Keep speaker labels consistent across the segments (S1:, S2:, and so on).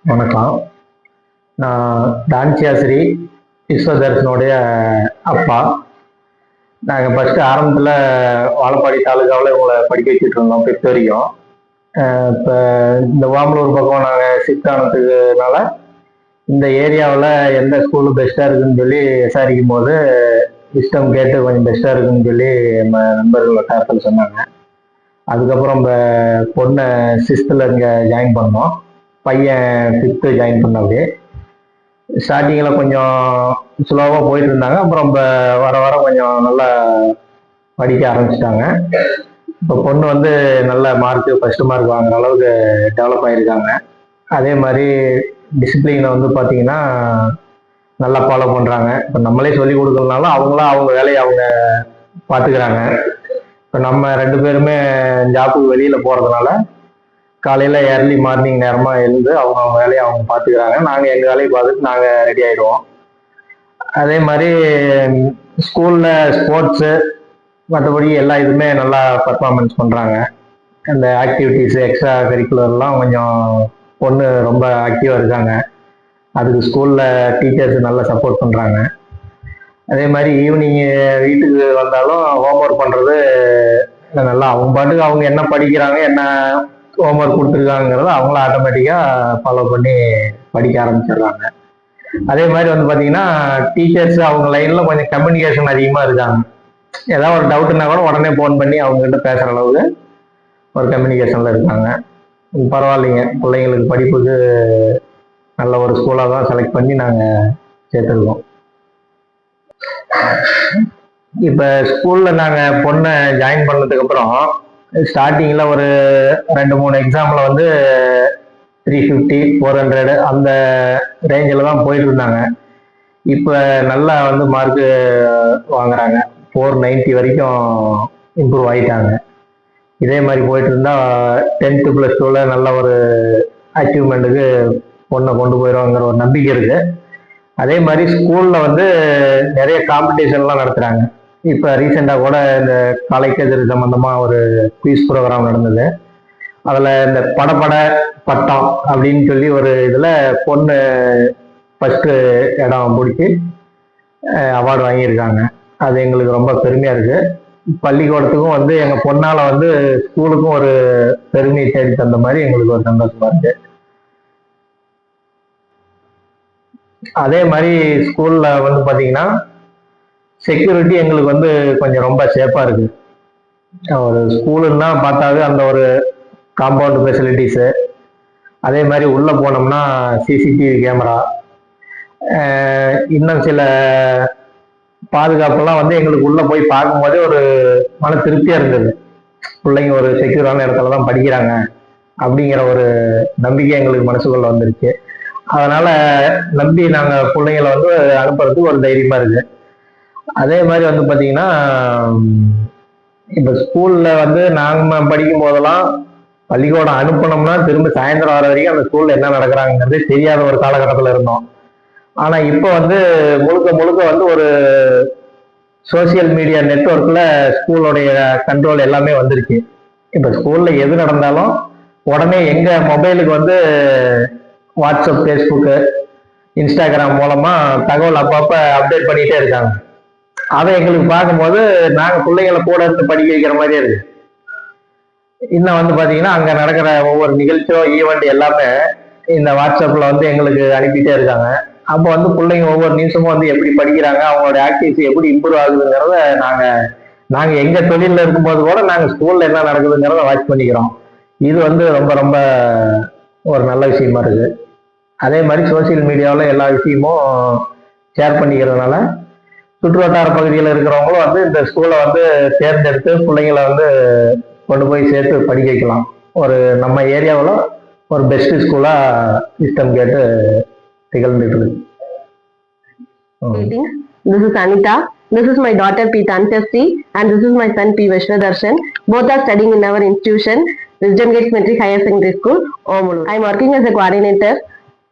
S1: வணக்கம். நான் டான்சியாஸ்ரீ விஸ்வதர்ஷனுடைய அப்பா. நாங்கள் ஃபஸ்ட்டு ஆரம்பத்தில் வாழப்பாடி தாலுகாவில் இவங்களை படிக்க வச்சுட்டு இருந்தோம் 5th வரைக்கும். இப்போ இந்த ஓமலூர் பக்கம் நாங்கள் ஷிஃப்ட் ஆனதுனால இந்த ஏரியாவில் எந்த ஸ்கூலு பெஸ்ட்டாக இருக்குதுன்னு சொல்லி விசாரிக்கும் போது சிஸ்டம் கேட்டு கொஞ்சம் பெஸ்ட்டாக இருக்குதுன்னு சொல்லி நம்ம நண்பர்கள் வட்டாரத்தில் சொன்னாங்க. அதுக்கப்புறம் இப்போ பொண்ணை 6th இங்கே ஜாயின் பண்ணோம். பையன் 5th ஜாயின் பண்ணாவே ஸ்டார்டிங்கில் கொஞ்சம் ஸ்லோவாக போயிட்டு இருந்தாங்க. அப்புறம் இப்போ வர வர கொஞ்சம் நல்லா படிக்க ஆரம்பிச்சிட்டாங்க. இப்போ பொண்ணு வந்து நல்ல மார்க்கு ஃபஸ்ட்டு மார்க் வாங்குற அளவுக்கு டெவலப் ஆகிருக்காங்க. அதே மாதிரி டிசிப்ளினை வந்து பார்த்திங்கன்னா நல்லா ஃபாலோ பண்ணுறாங்க. இப்போ நம்மளே சொல்லி கொடுக்கறதுனாலும் அவங்களாம் அவங்க வேலையை அவங்க பார்த்துக்கிறாங்க. இப்போ நம்ம 2 பேருமே ஜாப்புக்கு வெளியில் போகிறதுனால காலையில் ஏர்லி மார்னிங் நேரமாக எழுந்து அவங்க வேலையை அவங்க பார்த்துக்கிறாங்க. நாங்கள் எங்கள் வேலையை பார்த்துட்டு நாங்கள் ரெடி ஆகிடுவோம். அதே மாதிரி ஸ்கூலில் ஸ்போர்ட்ஸு மற்றபடி எல்லா இதுவுமே நல்லா பர்ஃபார்மன்ஸ் பண்ணுறாங்க. அந்த ஆக்டிவிட்டீஸு எக்ஸ்ட்ரா கரிக்குலர்லாம் கொஞ்சம் பொண்ணு ரொம்ப ஆக்டிவாக இருக்காங்க. அதுக்கு ஸ்கூலில் டீச்சர்ஸ் நல்லா சப்போர்ட் பண்ணுறாங்க. அதே மாதிரி ஈவினிங் வீட்டுக்கு வந்தாலும் ஹோம்ஒர்க் பண்ணுறது நல்லா அவங்க பாட்டுக்கு அவங்க என்ன படிக்கிறாங்க என்ன ஹோம்ஒர்க் கொடுத்துருக்காங்கிறத அவங்களும் ஆட்டோமேட்டிக்காக ஃபாலோ பண்ணி படிக்க ஆரம்பிச்சிடுறாங்க. அதே மாதிரி வந்து பார்த்தீங்கன்னா டீச்சர்ஸ் அவங்க லைனில் கொஞ்சம் கம்யூனிகேஷன் அதிகமாக இருக்காங்க. ஏதாவது ஒரு டவுட்டுன்னா கூட உடனே ஃபோன் பண்ணி அவங்ககிட்ட பேசுகிற அளவுக்கு ஒரு கம்யூனிகேஷனில் இருக்காங்க. பரவாயில்லைங்க, பிள்ளைங்களுக்கு படிப்புக்கு நல்ல ஒரு ஸ்கூலாக தான் செலக்ட் பண்ணி நாங்கள் சேர்த்துருக்கோம். இப்போ ஸ்கூலில் நாங்கள் பொண்ணை ஜாயின் பண்ணதுக்கப்புறம் ஸ்டார்டிங்கில் ஒரு 2-3 எக்ஸாமில் வந்து 350, 400 அந்த ரேஞ்சில் தான் போயிட்டு இருந்தாங்க. இப்போ நல்லா வந்து மார்க்கு வாங்குறாங்க. 490 வரைக்கும் இம்ப்ரூவ் ஆகிட்டாங்க. இதே மாதிரி போயிட்டு இருந்தால் 10th + 2ல் நல்ல ஒரு அச்சீவ்மெண்ட்டுக்கு பொண்ணை கொண்டு போயிடுவாங்கிற ஒரு நம்பிக்கை இருக்குது. அதே மாதிரி ஸ்கூலில் வந்து நிறைய காம்படிஷன்லாம் நடத்துகிறாங்க. இப்போ ரீசெண்டாக கூட இந்த கலைக்கதிர் சம்மந்தமாக ஒரு குயிஸ் ப்ரோக்ராம் நடந்தது. அதில் இந்த படப்பட பட்டம் அப்படின்னு சொல்லி ஒரு இதில் பொண்ணு ஃபஸ்ட்டு இடம் பிடிச்சி அவார்டு வாங்கியிருக்காங்க. அது எங்களுக்கு ரொம்ப பெருமையாக இருக்குது. பள்ளிக்கூடத்துக்கும் வந்து எங்கள் பொண்ணால் வந்து ஸ்கூலுக்கும் ஒரு பெருமையை தேடி தந்த மாதிரி எங்களுக்கு ஒரு சந்தோஷமாக இருக்குது. அதே மாதிரி ஸ்கூலில் வந்து பார்த்தீங்கன்னா செக்யூரிட்டி எங்களுக்கு வந்து கொஞ்சம் ரொம்ப சேஃபாக இருக்குது. ஒரு ஸ்கூலுன்னா பார்த்தாவே அந்த ஒரு காம்பவுண்ட் ஃபெசிலிட்டிஸு, அதே மாதிரி உள்ளே போனோம்னா சிசிடிவி கேமரா, இன்னும் சில பாதுகாப்புலாம் வந்து எங்களுக்கு உள்ளே போய் பார்க்கும்போதே ஒரு மன திருப்தியாக இருந்தது. பிள்ளைங்க ஒரு செக்யூரான இடத்துல தான் படிக்கிறாங்க அப்படிங்கிற ஒரு நம்பிக்கை எங்களுக்கு மனசுக்குள்ளே வந்துருச்சு. அதனால் நம்பி நாங்கள் பிள்ளைங்களை வந்து அனுப்புறதுக்கு ஒரு தைரியமாக இருக்குது. அதே மாதிரி வந்து பார்த்தீங்கன்னா இப்போ ஸ்கூலில் வந்து நாங்கள் படிக்கும் போதெல்லாம் பள்ளிக்கூடம் அனுப்பினோம்னா திரும்ப சாயந்தரம் வர வரைக்கும் அந்த ஸ்கூலில் என்ன நடக்கிறாங்கிறது தெரியாத ஒரு காலகட்டத்தில் இருந்தோம். ஆனால் இப்போ வந்து முழுக்க முழுக்க வந்து ஒரு சோசியல் மீடியா நெட்வொர்க்கில் ஸ்கூலோடைய கண்ட்ரோல் எல்லாமே வந்துருச்சு. இப்போ ஸ்கூலில் எது நடந்தாலும் உடனே எங்கள் மொபைலுக்கு வந்து வாட்ஸ்அப், ஃபேஸ்புக்கு, இன்ஸ்டாகிராம் மூலமாக தகவல் அப்பப்போ அப்டேட் பண்ணிகிட்டே இருக்காங்க. அதை எங்களுக்கு பார்க்கும்போது நாங்கள் பிள்ளைங்களை கூட இருந்து படிக்க வைக்கிற மாதிரியே இருக்கு. இன்னும் வந்து பார்த்தீங்கன்னா அங்கே நடக்கிற ஒவ்வொரு நிகழ்ச்சியோ ஈவெண்ட் எல்லாமே இந்த வாட்ஸ்அப்பில் வந்து எங்களுக்கு அனுப்பிட்டே இருக்காங்க. அப்போ வந்து பிள்ளைங்க ஒவ்வொரு நிமிஷமும் வந்து எப்படி படிக்கிறாங்க, அவங்களோட ஆக்டிவிட்டி எப்படி இம்ப்ரூவ் ஆகுதுங்கிறத நாங்கள் எங்கள் தொழிலில் இருக்கும்போது கூட நாங்கள் ஸ்கூலில் என்ன நடக்குதுங்கிறத வாட்ச் பண்ணிக்கிறோம். இது வந்து ரொம்ப ரொம்ப ஒரு நல்ல விஷயமா இருக்குது. அதே மாதிரி சோசியல் மீடியாவில் எல்லா விஷயமும் ஷேர் பண்ணிக்கிறதுனால சுற்று வட்டார பகுதியில் இருக்கிறவங்களும் வந்து இந்த ஸ்கூலை வந்து தேர்ந்தெடுத்து பிள்ளைங்களை வந்து கொண்டு போய் சேர்த்து படிக்க வைக்கலாம். ஒரு நம்ம ஏரியாவில் ஒரு பெஸ்ட் ஸ்கூலாக சிஸ்டம் கேட்டு திகழ்ந்துட்டு இருக்கு.
S2: This is Anita. This is my daughter P. Tanchasti and this is my son P. Vishwadarshan. Both are studying in our institution, Wisdom Gates Metric Higher Secondary School, Omulu. I am working as a coordinator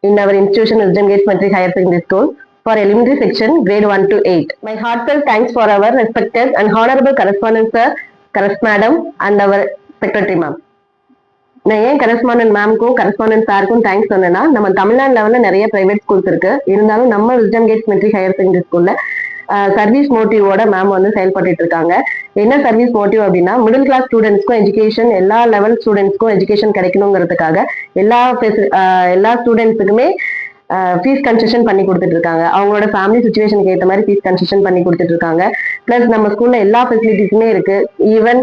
S2: in our institution, Wisdom Gates Metric Higher Secondary School, for elementary section grade 1 to 8. My heartfelt thanks for our respected and honorable correspondent sir, Karas madam and our secretary ma'am. நான் ஏன் correspondent மேம்க்கும் correspondent சாருக்கும் thanks சொன்னேன்னா, நம்ம தமிழ்நாடு லெவல்ல நிறைய private schools இருக்கு. இருந்தாலும் நம்ம wisdom Gates matric higher secondary ஸ்கூல்ல சர்வீஸ் மோட்டிவோட மேம் வந்து செயல்பட்டு இருக்காங்க. என்ன சர்வீஸ் மோட்டிவ் அப்படின்னா, மிடில் கிளாஸ் ஸ்டூடெண்ட்ஸ்க்கும் எஜுகேஷன், எல்லா லெவல் ஸ்டூடெண்ட்ஸ்க்கும் எஜுகேஷன் கிடைக்கணுங்கிறதுக்காக எல்லா ஸ்டூடெண்ட்ஸுக்குமே ஃபீஸ் கன்செஷன் பண்ணி கொடுத்துட்டு இருக்காங்க. அவங்களோட ஃபேமிலி சுச்சுவேஷனுக்கு ஏற்ற மாதிரி ஃபீஸ் கன்செஷன் பண்ணி கொடுத்துட்டு இருக்காங்க. பிளஸ் நம்ம ஸ்கூல்ல எல்லா ஃபெசிலிட்டிஸுமே இருக்கு. ஈவன்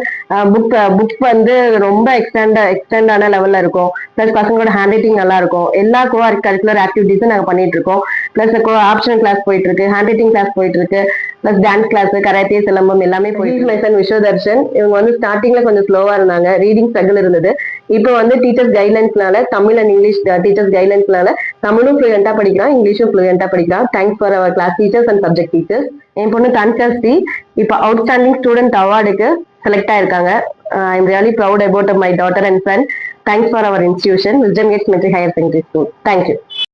S2: புக் வந்து ரொம்ப எக்ஸ்டெண்டான லெவல்ல இருக்கும். பிளஸ் பசங்களோட ஹேண்ட் ரைட்டிங் நல்லா இருக்கும். எல்லா கோ கரிக்குலர் ஆக்டிவிட்டிஸும் நாங்கள் பண்ணிட்டு இருக்கோம். பிளஸ் ஆப்ஷனல் கிளாஸ் போயிட்டு இருக்கு, ஹேண்ட் ரைட்டிங் கிளாஸ் போயிட்டு இருக்கு, plus dance class, karate, silambam எல்லாமே போயிட்டு. மை சன் விஸ்வதர்ஷன், இவங்க வந்து ஸ்டார்டிங்ல கொஞ்சம் ஸ்லோவா இருந்தாங்க, ரீடிங் ஸ்ட்ரகிள் இருந்தது. இப்போ வந்து டீச்சர்ஸ் கைட்லைன்ஸ்னால, தமிழ் அண்ட் இங்கிலீஷ் டீச்சர்ஸ் கைட்லைன்ஸ்னால தமிழும் ஃப்ளூயண்டா படிக்கிறான், இங்கிலீஷும் ஃப்ளூயண்டா படிக்கிறான். Thanks for our class teachers and subject teachers. என் பொண்ணு தான்காஸ்ரீ இப்போ அவுட்ஸ்டாண்டிங் ஸ்டூடெண்ட் அவார்டுக்கு செலக்ட் ஆயிருக்காங்க. I am really proud about my daughter and son. Thanks for our institution Wisdom Gates matric higher secondary school. Thank you.